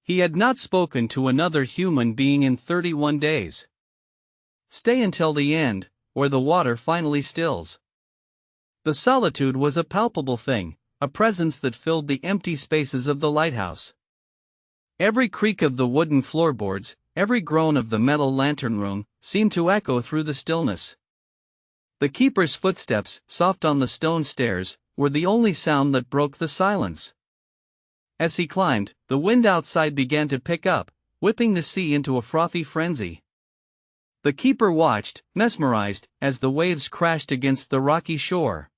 He had not spoken to another human being in 31 days. Stay until the end, or the water finally stills. The solitude was a palpable thing, a presence that filled the empty spaces of the lighthouse. Every creak of the wooden floorboards, every groan of the metal lantern room, seemed to echo through the stillness. The keeper's footsteps, soft on the stone stairs, were the only sound that broke the silence. As he climbed, the wind outside began to pick up, whipping the sea into a frothy frenzy. The keeper watched, mesmerized, as the waves crashed against the rocky shore.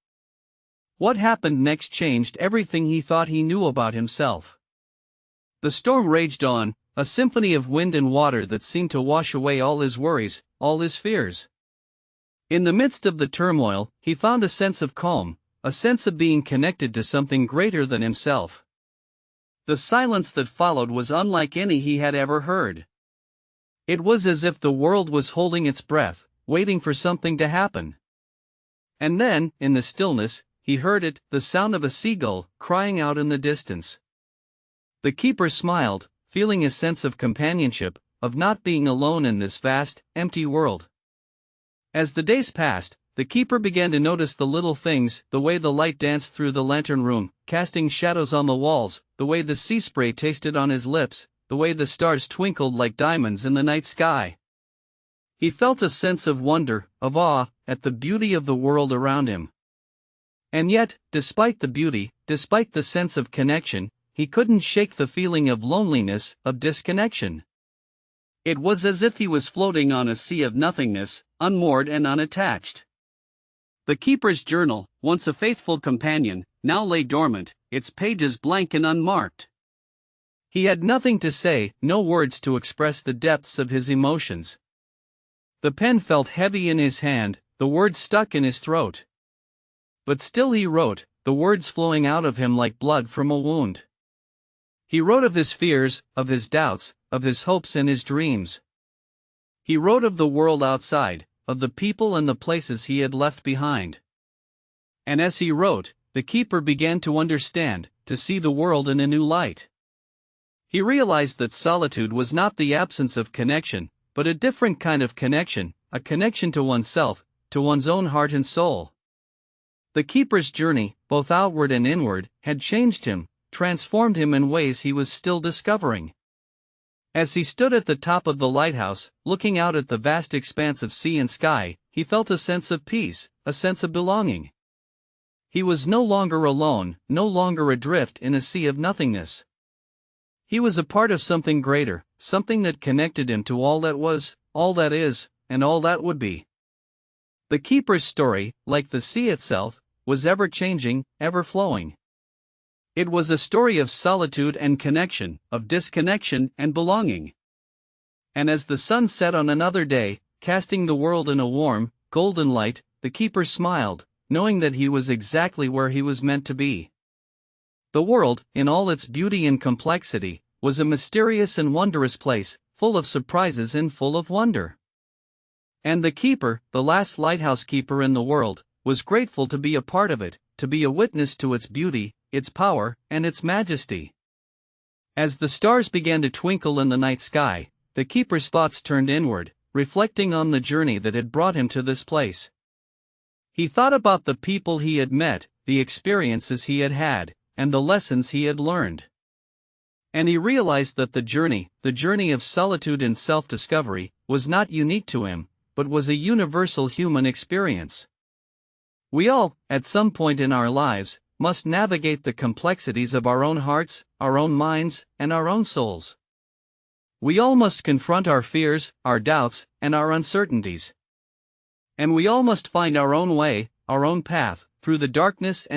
What happened next changed everything he thought he knew about himself. The storm raged on, a symphony of wind and water that seemed to wash away all his worries, all his fears. In the midst of the turmoil, he found a sense of calm, a sense of being connected to something greater than himself. The silence that followed was unlike any he had ever heard. It was as if the world was holding its breath, waiting for something to happen. And then, in the stillness, he heard it, the sound of a seagull, crying out in the distance. The keeper smiled, feeling a sense of companionship, of not being alone in this vast, empty world. As the days passed, the keeper began to notice the little things, the way the light danced through the lantern room, casting shadows on the walls, the way the sea spray tasted on his lips, the way the stars twinkled like diamonds in the night sky. He felt a sense of wonder, of awe, at the beauty of the world around him. And yet, despite the beauty, despite the sense of connection, he couldn't shake the feeling of loneliness, of disconnection. It was as if he was floating on a sea of nothingness, unmoored and unattached. The keeper's journal, once a faithful companion, now lay dormant, its pages blank and unmarked. He had nothing to say, no words to express the depths of his emotions. The pen felt heavy in his hand, the words stuck in his throat. But still he wrote, the words flowing out of him like blood from a wound. He wrote of his fears, of his doubts, of his hopes and his dreams. He wrote of the world outside, of the people and the places he had left behind. And as he wrote, the keeper began to understand, to see the world in a new light. He realized that solitude was not the absence of connection, but a different kind of connection, a connection to oneself, to one's own heart and soul. The keeper's journey, both outward and inward, had changed him, transformed him in ways he was still discovering. As he stood at the top of the lighthouse, looking out at the vast expanse of sea and sky, he felt a sense of peace, a sense of belonging. He was no longer alone, no longer adrift in a sea of nothingness. He was a part of something greater, something that connected him to all that was, all that is, and all that would be. The keeper's story, like the sea itself, was ever-changing, ever-flowing. It was a story of solitude and connection, of disconnection and belonging. And as the sun set on another day, casting the world in a warm, golden light, the keeper smiled, knowing that he was exactly where he was meant to be. The world, in all its beauty and complexity, was a mysterious and wondrous place, full of surprises and full of wonder. And the keeper, the last lighthouse keeper in the world, was grateful to be a part of it, to be a witness to its beauty, its power, and its majesty. As the stars began to twinkle in the night sky, the keeper's thoughts turned inward, reflecting on the journey that had brought him to this place. He thought about the people he had met, the experiences he had had, and the lessons he had learned. And he realized that the journey of solitude and self-discovery, was not unique to him, but was a universal human experience. We all, at some point in our lives, must navigate the complexities of our own hearts, our own minds, and our own souls. We all must confront our fears, our doubts, and our uncertainties. And we all must find our own way, our own path, through the darkness and